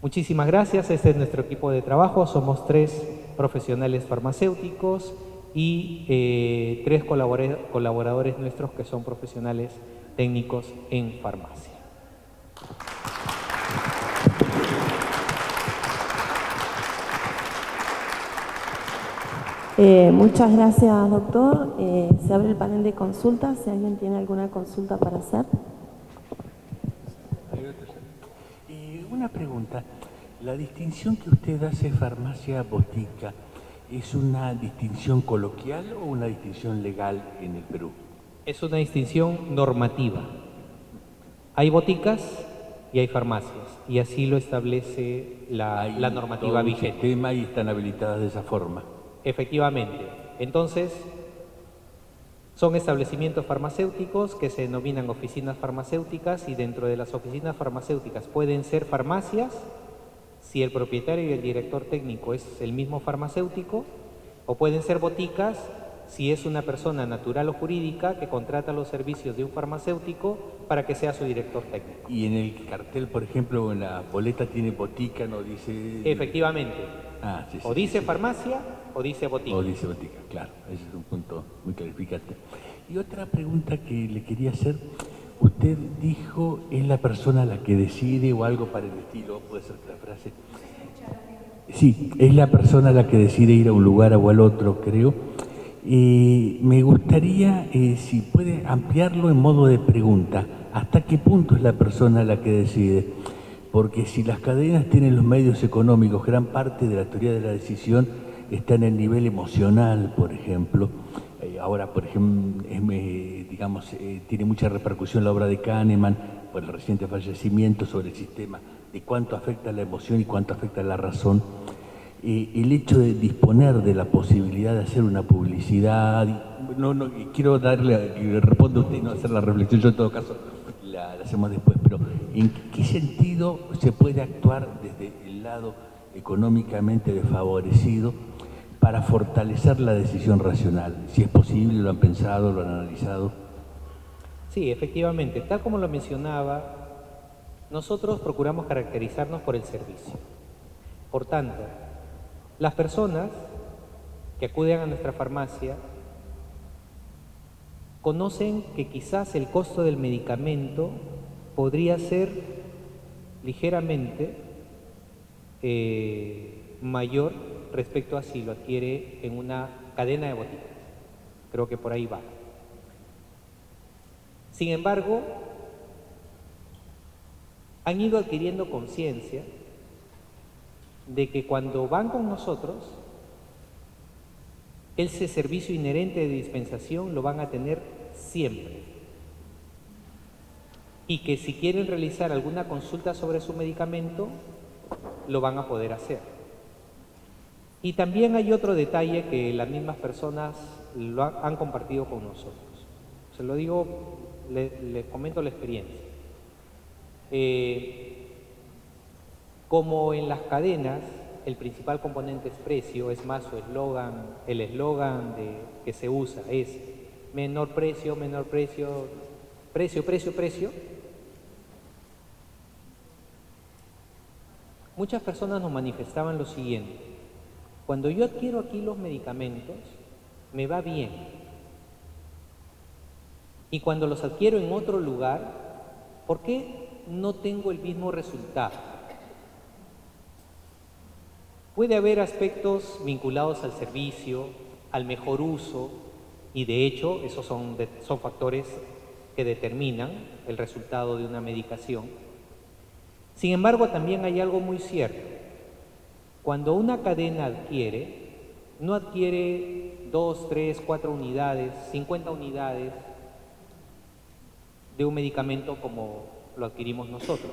Muchísimas gracias, este es nuestro equipo de trabajo, somos 3 profesionales farmacéuticos y 3 colaboradores nuestros que son profesionales técnicos en farmacia. Muchas gracias, doctor. Se abre el panel de consultas, si alguien tiene alguna consulta para hacer. Una pregunta, la distinción que usted hace farmacia-botica, ¿es una distinción coloquial o una distinción legal en el Perú? Es una distinción normativa. Hay boticas y hay farmacias, y así lo establece la normativa vigente. Hay sistema y están habilitadas de esa forma. Efectivamente. Entonces, son establecimientos farmacéuticos que se denominan oficinas farmacéuticas, y dentro de las oficinas farmacéuticas pueden ser farmacias si el propietario y el director técnico es el mismo farmacéutico, o pueden ser boticas si es una persona natural o jurídica que contrata los servicios de un farmacéutico para que sea su director técnico. Y en el cartel, por ejemplo, en la boleta tiene botica, no dice... Efectivamente. Sí, o dice farmacia o dice botica. O dice botica, claro. Ese es un punto muy clarificante. Y otra pregunta que le quería hacer, usted dijo, ¿es la persona la que decide o algo para el estilo? Puede ser la frase. Sí, es la persona la que decide ir a un lugar o al otro, creo. Me gustaría, si puede ampliarlo en modo de pregunta, ¿hasta qué punto es la persona la que decide? Porque si las cadenas tienen los medios económicos, gran parte de la teoría de la decisión está en el nivel emocional, por ejemplo. Ahora, por ejemplo, tiene mucha repercusión la obra de Kahneman por el reciente fallecimiento sobre el sistema de cuánto afecta la emoción y cuánto afecta la razón. El hecho de disponer de la posibilidad de hacer una publicidad, quiero darle, responde usted y no hacer la reflexión, yo en todo caso la hacemos después, pero ¿en qué sentido se puede actuar desde el lado económicamente desfavorecido para fortalecer la decisión racional? Si es posible, ¿lo han pensado, lo han analizado? Sí, efectivamente, tal como lo mencionaba, nosotros procuramos caracterizarnos por el servicio. Por tanto, las personas que acuden a nuestra farmacia conocen que quizás el costo del medicamento podría ser ligeramente mayor respecto a si lo adquiere en una cadena de boticas. Creo que por ahí va. Sin embargo, han ido adquiriendo conciencia de que cuando van con nosotros, ese servicio inherente de dispensación lo van a tener siempre. Y que si quieren realizar alguna consulta sobre su medicamento, lo van a poder hacer. Y también hay otro detalle que las mismas personas han compartido con nosotros. Se lo digo, les comento la experiencia. Como en las cadenas, el principal componente es precio, es más el eslogan que se usa es menor precio, precio, precio, precio. Muchas personas nos manifestaban lo siguiente: cuando yo adquiero aquí los medicamentos, me va bien. Y cuando los adquiero en otro lugar, ¿por qué no tengo el mismo resultado? Puede haber aspectos vinculados al servicio, al mejor uso, y de hecho esos son factores que determinan el resultado de una medicación. Sin embargo, también hay algo muy cierto. Cuando una cadena adquiere, no adquiere 2, 3, 4 unidades, 50 unidades de un medicamento como lo adquirimos nosotros.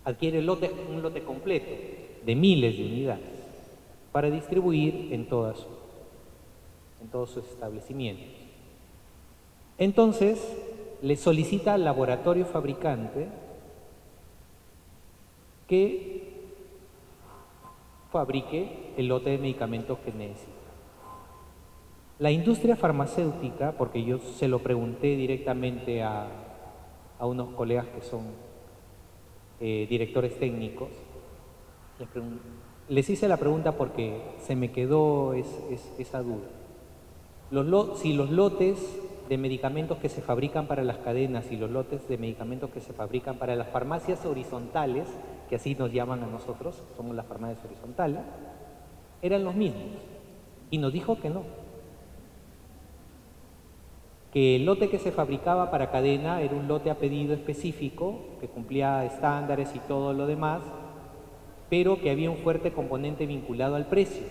Adquiere un lote completo de miles de unidades para distribuir en todos sus establecimientos. Entonces, le solicita al laboratorio fabricante que fabrique el lote de medicamentos que necesita. La industria farmacéutica, porque yo se lo pregunté directamente a unos colegas que son directores técnicos, les hice la pregunta porque se me quedó esa duda. Si los lotes de medicamentos que se fabrican para las cadenas y los lotes de medicamentos que se fabrican para las farmacias horizontales, que así nos llaman a nosotros, somos las farmacias horizontales, eran los mismos. Y nos dijo que no. Que el lote que se fabricaba para cadena era un lote a pedido específico, que cumplía estándares y todo lo demás, pero que había un fuerte componente vinculado al precio.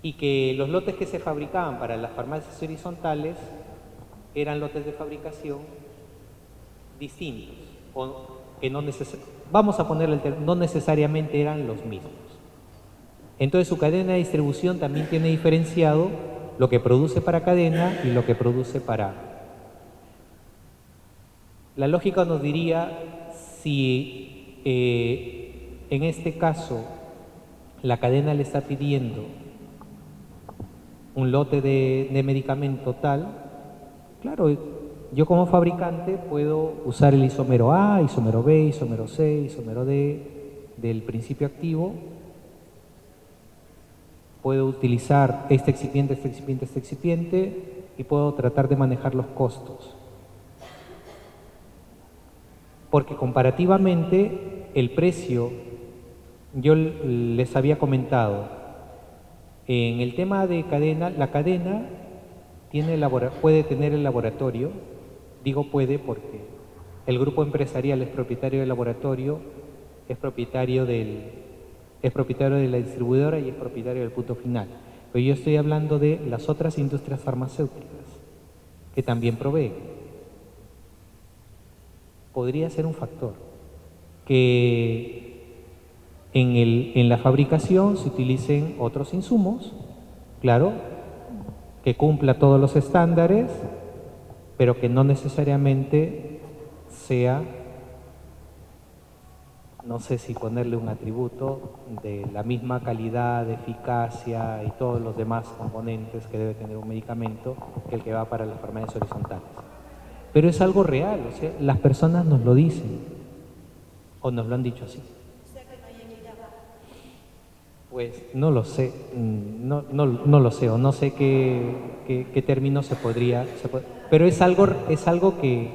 Y que los lotes que se fabricaban para las farmacias horizontales eran lotes de fabricación distintos, o que vamos a ponerle el término, no necesariamente eran los mismos. Entonces su cadena de distribución también tiene diferenciado lo que produce para cadena y lo que produce para... La lógica nos diría, si en este caso la cadena le está pidiendo un lote de medicamento tal, claro, yo como fabricante puedo usar el isómero A, isómero B, isómero C, isómero D del principio activo. Puedo utilizar este excipiente y puedo tratar de manejar los costos. Porque comparativamente el precio, yo les había comentado, en el tema de cadena, la cadena puede tener el laboratorio, digo puede porque el grupo empresarial es propietario del laboratorio, es propietario de la distribuidora y es propietario del punto final. Pero yo estoy hablando de las otras industrias farmacéuticas que también proveen. Podría ser un factor que en la fabricación se utilicen otros insumos, claro, que cumpla todos los estándares, pero que no necesariamente sea, no sé si ponerle un atributo de la misma calidad, de eficacia y todos los demás componentes que debe tener un medicamento que el que va para las farmacias horizontales. Pero es algo real, o sea, las personas nos lo dicen o nos lo han dicho así. Pues no lo sé, no lo sé, o no sé qué término se podría, pero es algo que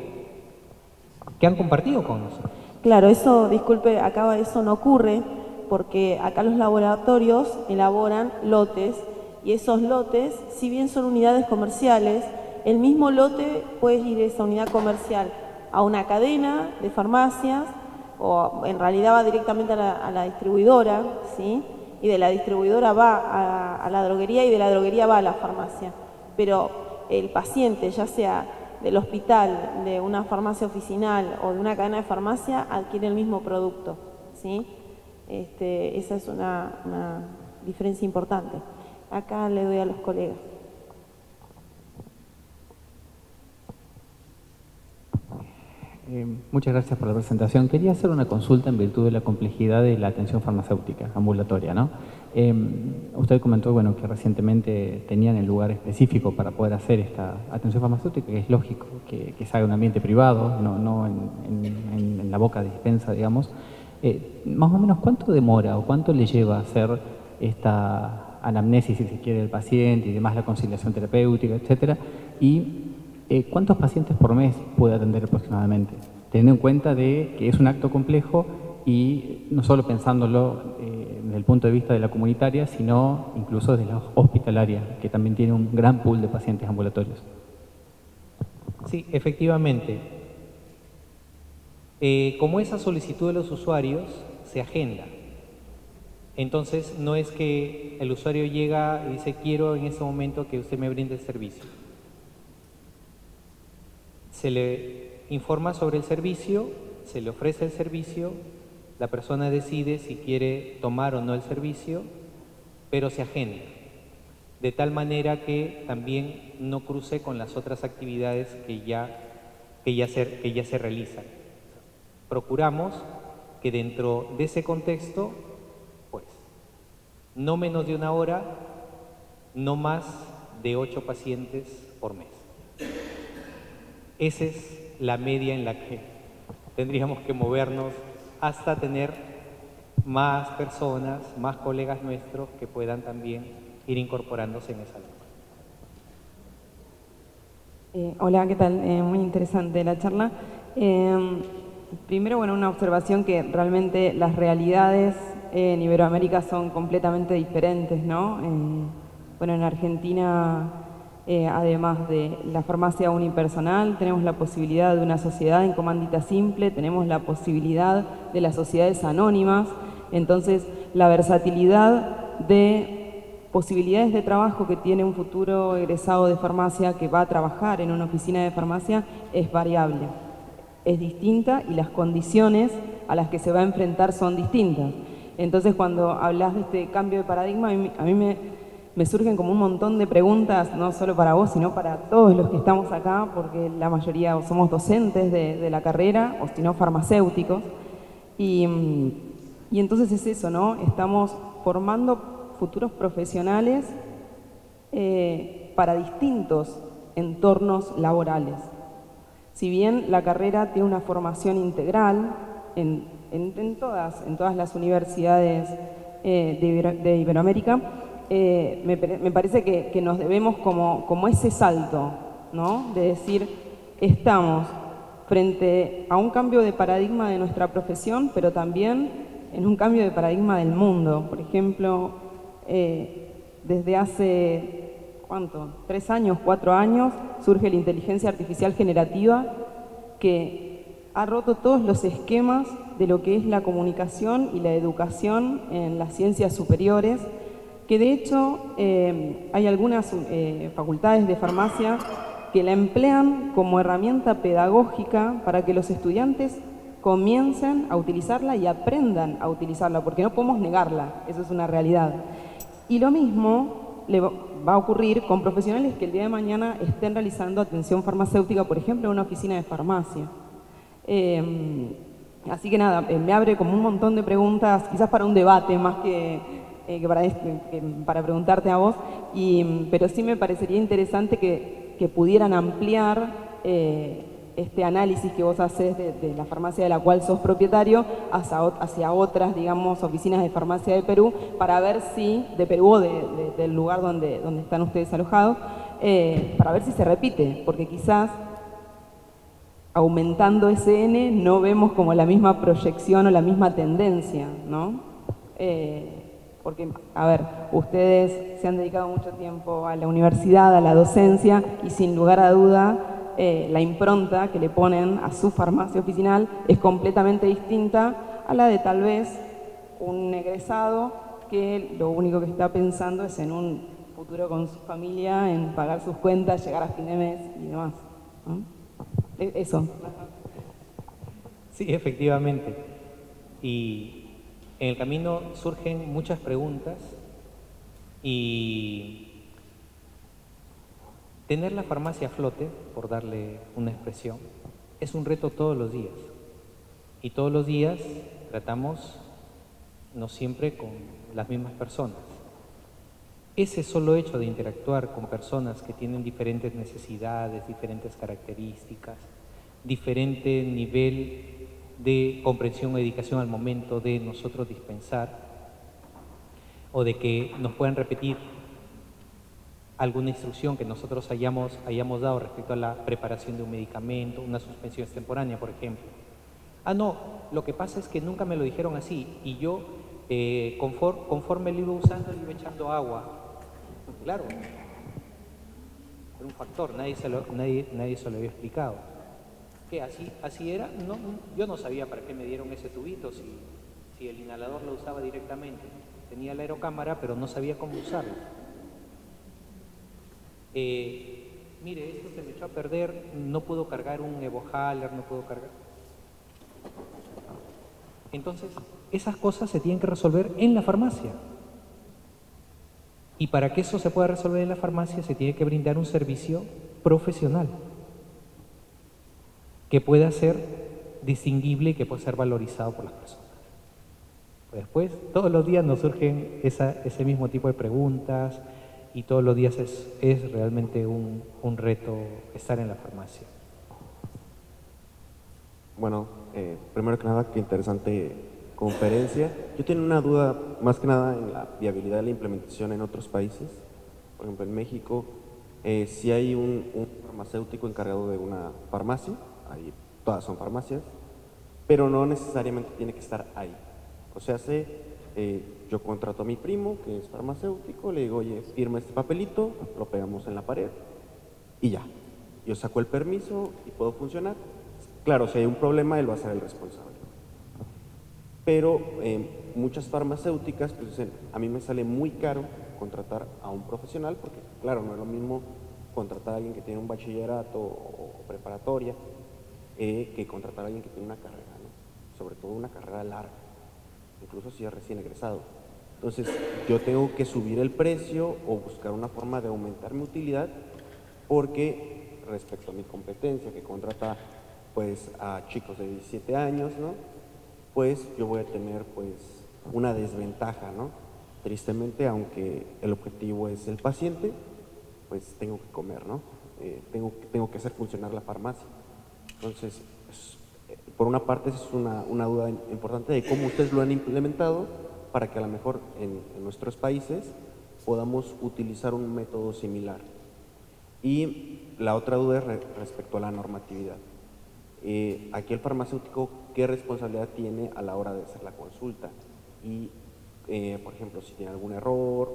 han compartido con nosotros. Claro, eso, disculpe, acá eso no ocurre porque acá los laboratorios elaboran lotes y esos lotes, si bien son unidades comerciales, el mismo lote puede ir esa unidad comercial a una cadena de farmacias o en realidad va directamente a la distribuidora, ¿sí? Y de la distribuidora va a la droguería y de la droguería va a la farmacia. Pero el paciente, ya sea del hospital, de una farmacia oficinal o de una cadena de farmacia, adquiere el mismo producto, ¿sí? Esa es una diferencia importante. Acá le doy a los colegas. Muchas gracias por la presentación. Quería hacer una consulta en virtud de la complejidad de la atención farmacéutica ambulatoria, ¿no? Usted comentó, bueno, que recientemente tenían el lugar específico para poder hacer esta atención farmacéutica, que es lógico que se haga en un ambiente privado, no en la boca de dispensa, digamos. Más o menos, ¿cuánto demora o cuánto le lleva a hacer esta anamnesis, si se quiere, del paciente y demás, la conciliación terapéutica, etcétera? Y ¿cuántos pacientes por mes puede atender aproximadamente? Teniendo en cuenta de que es un acto complejo y no solo pensándolo desde el punto de vista de la comunitaria, sino incluso desde la hospitalaria, que también tiene un gran pool de pacientes ambulatorios. Sí, efectivamente. Como esa solicitud de los usuarios se agenda. Entonces, no es que el usuario llega y dice, quiero en este momento que usted me brinde el servicio. Se le informa sobre el servicio, se le ofrece el servicio, la persona decide si quiere tomar o no el servicio, pero se agenda, de tal manera que también no cruce con las otras actividades que ya se realizan. Procuramos que dentro de ese contexto, pues, no menos de 1 hora, no más de 8 pacientes por mes. Esa es la media en la que tendríamos que movernos hasta tener más personas, más colegas nuestros que puedan también ir incorporándose en esa línea. Hola, ¿qué tal? Muy interesante la charla. Primero, bueno, una observación que realmente las realidades en Iberoamérica son completamente diferentes, ¿no? Bueno, en Argentina, además de la farmacia unipersonal, tenemos la posibilidad de una sociedad en comandita simple, tenemos la posibilidad de las sociedades anónimas, entonces la versatilidad de posibilidades de trabajo que tiene un futuro egresado de farmacia que va a trabajar en una oficina de farmacia es variable, es distinta y las condiciones a las que se va a enfrentar son distintas. Entonces, cuando hablas de este cambio de paradigma, a mí me surgen como un montón de preguntas, no solo para vos, sino para todos los que estamos acá, porque la mayoría somos docentes de la carrera, o si no farmacéuticos, y entonces es eso, ¿no? Estamos formando futuros profesionales para distintos entornos laborales. Si bien la carrera tiene una formación integral en todas las universidades de Iberoamérica, me parece que nos debemos como ese salto, ¿no? De decir, estamos frente a un cambio de paradigma de nuestra profesión, pero también en un cambio de paradigma del mundo. Por ejemplo, desde hace, ¿cuánto? 3 años, 4 años, surge la inteligencia artificial generativa que ha roto todos los esquemas de lo que es la comunicación y la educación en las ciencias superiores, que de hecho hay algunas facultades de farmacia que la emplean como herramienta pedagógica para que los estudiantes comiencen a utilizarla y aprendan a utilizarla, porque no podemos negarla, eso es una realidad. Y lo mismo le va a ocurrir con profesionales que el día de mañana estén realizando atención farmacéutica, por ejemplo, en una oficina de farmacia. Así que nada, me abre como un montón de preguntas, quizás para un debate más que para preguntarte a vos, pero sí me parecería interesante que pudieran ampliar este análisis que vos haces de la farmacia de la cual sos propietario hacia otras, digamos, oficinas de farmacia de Perú, para ver si, de Perú o del lugar donde están ustedes alojados, para ver si se repite, porque quizás aumentando ese N no vemos como la misma proyección o la misma tendencia, ¿no? Porque, a ver, ustedes se han dedicado mucho tiempo a la universidad, a la docencia, y sin lugar a duda la impronta que le ponen a su farmacia oficinal es completamente distinta a la de tal vez un egresado que lo único que está pensando es en un futuro con su familia, en pagar sus cuentas, llegar a fin de mes y demás, ¿no? Eso. Sí, efectivamente. Y en el camino surgen muchas preguntas y tener la farmacia a flote, por darle una expresión, es un reto todos los días. Y todos los días tratamos, no siempre con las mismas personas. Ese solo hecho de interactuar con personas que tienen diferentes necesidades, diferentes características, diferente nivel de comprensión o dedicación al momento de nosotros dispensar, o de que nos puedan repetir alguna instrucción que nosotros hayamos dado respecto a la preparación de un medicamento, una suspensión extemporánea, por ejemplo. Ah, no, lo que pasa es que nunca me lo dijeron así y yo, conforme lo iba usando, le iba echando agua. Claro, era un factor, nadie se lo había explicado. ¿Qué, así era? No, yo no sabía para qué me dieron ese tubito si el inhalador lo usaba directamente. tenía la aerocámara, pero no sabía cómo usarla. Mire, esto se me echó a perder, no puedo cargar un Evo Haller, no puedo cargar. Entonces, esas cosas se tienen que resolver en la farmacia. Y para que eso se pueda resolver en la farmacia, se tiene que brindar un servicio profesional que pueda ser distinguible y que pueda ser valorizado por las personas. Después, todos los días nos surgen ese mismo tipo de preguntas y todos los días es realmente un reto estar en la farmacia. Bueno, primero que nada, qué interesante conferencia. Yo tengo una duda más que nada en la viabilidad de la implementación en otros países. Por ejemplo, en México, si hay un farmacéutico encargado de una farmacia, ahí todas son farmacias, pero no necesariamente tiene que estar ahí. O sea, yo contrato a mi primo, que es farmacéutico, le digo, oye, firma este papelito, lo pegamos en la pared y ya. Yo saco el permiso y puedo funcionar. Claro, si hay un problema, él va a ser el responsable. Pero muchas farmacéuticas pues dicen, a mí me sale muy caro contratar a un profesional, porque claro, no es lo mismo contratar a alguien que tiene un bachillerato o preparatoria que contratar a alguien que tiene una carrera, ¿no? Sobre todo una carrera larga, incluso si es recién egresado. Entonces, yo tengo que subir el precio o buscar una forma de aumentar mi utilidad, porque respecto a mi competencia, que contrata pues a chicos de 17 años, ¿no? Pues yo voy a tener pues una desventaja, ¿no? Tristemente, aunque el objetivo es el paciente, pues tengo que comer, ¿no? Tengo que hacer funcionar la farmacia. Entonces, por una parte es una duda importante de cómo ustedes lo han implementado para que a lo mejor en nuestros países podamos utilizar un método similar. Y la otra duda es respecto a la normatividad. Aquí el farmacéutico, ¿qué responsabilidad tiene a la hora de hacer la consulta? Y, por ejemplo, si tiene algún error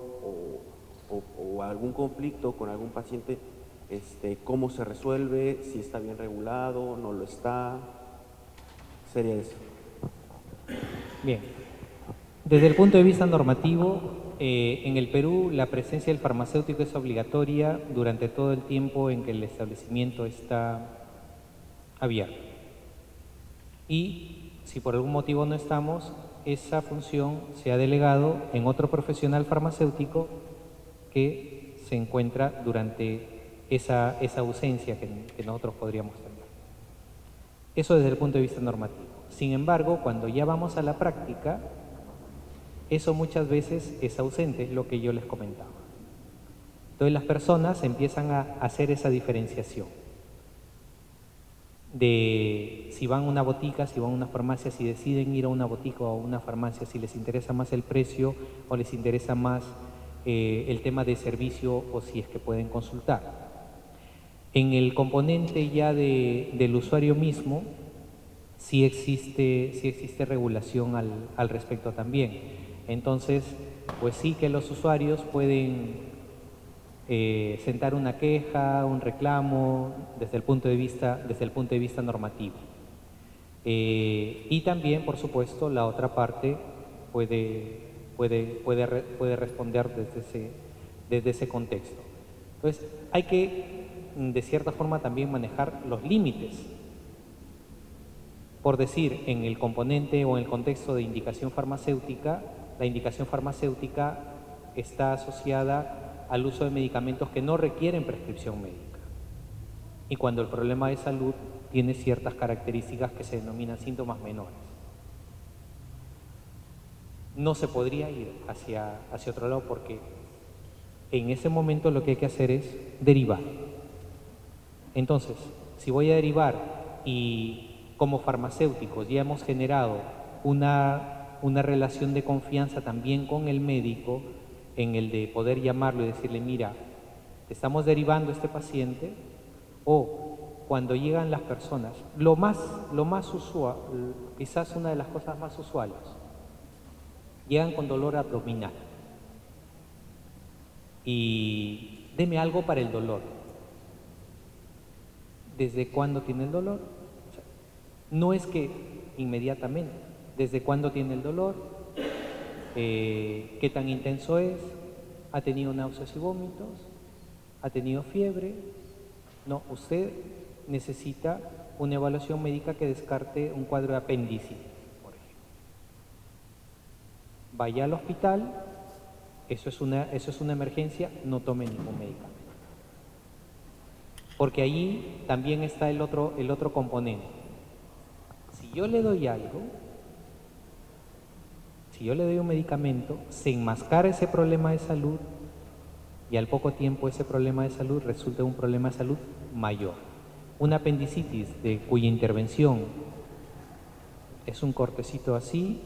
o algún conflicto con algún paciente, ¿cómo se resuelve? Si está bien regulado, no lo está. Sería eso. Bien. Desde el punto de vista normativo, en el Perú la presencia del farmacéutico es obligatoria durante todo el tiempo en que el establecimiento está abierto. Y si por algún motivo no estamos, esa función se ha delegado en otro profesional farmacéutico que se encuentra durante esa ausencia que nosotros podríamos tener. Eso desde el punto de vista normativo. Sin embargo, cuando ya vamos a la práctica, eso muchas veces es ausente, es lo que yo les comentaba. Entonces las personas empiezan a hacer esa diferenciación de si van a una botica, si van a una farmacia, si deciden ir a una botica o a una farmacia, si les interesa más el precio o les interesa más el tema de servicio o si es que pueden consultar. En el componente ya del usuario mismo, sí existe regulación al respecto también. Entonces, pues sí que los usuarios pueden sentar una queja, un reclamo desde el punto de vista normativo. Y también, por supuesto, la otra parte puede responder desde ese contexto. Entonces, hay que, de cierta forma, también manejar los límites. Por decir, en el componente o en el contexto de indicación farmacéutica, la indicación farmacéutica está asociada al uso de medicamentos que no requieren prescripción médica. Y cuando el problema de salud tiene ciertas características que se denominan síntomas menores. No se podría ir hacia otro lado porque en ese momento lo que hay que hacer es derivar. Entonces, si voy a derivar y como farmacéuticos ya hemos generado una relación de confianza también con el médico, en el de poder llamarlo y decirle, mira, te estamos derivando a este paciente, o cuando llegan las personas, lo más usual, quizás una de las cosas más usuales, llegan con dolor abdominal y deme algo para el dolor. ¿Desde cuándo tiene el dolor? O sea, no es que inmediatamente, ¿desde cuándo tiene el dolor? qué tan intenso es, ha tenido náuseas y vómitos, ha tenido fiebre. No, usted necesita una evaluación médica que descarte un cuadro de apendicitis, por ejemplo. Vaya al hospital, eso es una emergencia, no tome ningún medicamento. Porque ahí también está el otro componente. Si yo le doy algo, si yo le doy un medicamento, se enmascara ese problema de salud y al poco tiempo ese problema de salud resulta un problema de salud mayor. Una apendicitis cuya intervención es un cortecito así,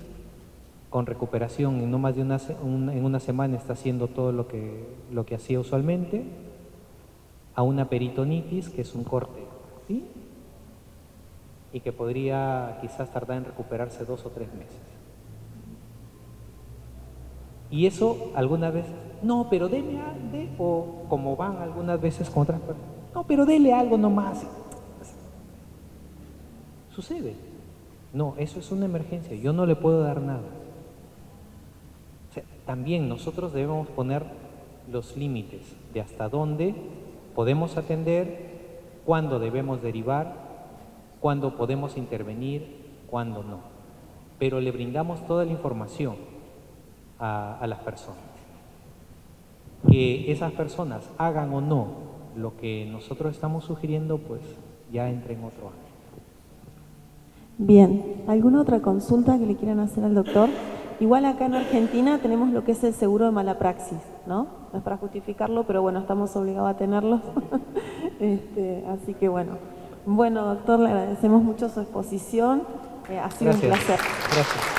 con recuperación en no más de en una semana está haciendo todo lo que hacía usualmente, a una peritonitis, que es un corte, ¿sí? Y que podría quizás tardar en recuperarse 2 o 3 meses. Y eso algunas veces, no, pero deme algo, o como van algunas veces con otras personas, no, pero dele algo nomás. Sucede. No, eso es una emergencia, yo no le puedo dar nada. O sea, también nosotros debemos poner los límites de hasta dónde podemos atender, cuándo debemos derivar, cuándo podemos intervenir, cuándo no. Pero le brindamos toda la información a las personas. Que esas personas hagan o no lo que nosotros estamos sugiriendo, pues ya entra en otro ámbito. Bien, ¿alguna otra consulta que le quieran hacer al doctor? Igual acá en Argentina tenemos lo que es el seguro de mala praxis, ¿no? No es para justificarlo, pero bueno, estamos obligados a tenerlo. Así que bueno. Bueno, doctor, le agradecemos mucho su exposición. Ha sido un placer. Gracias.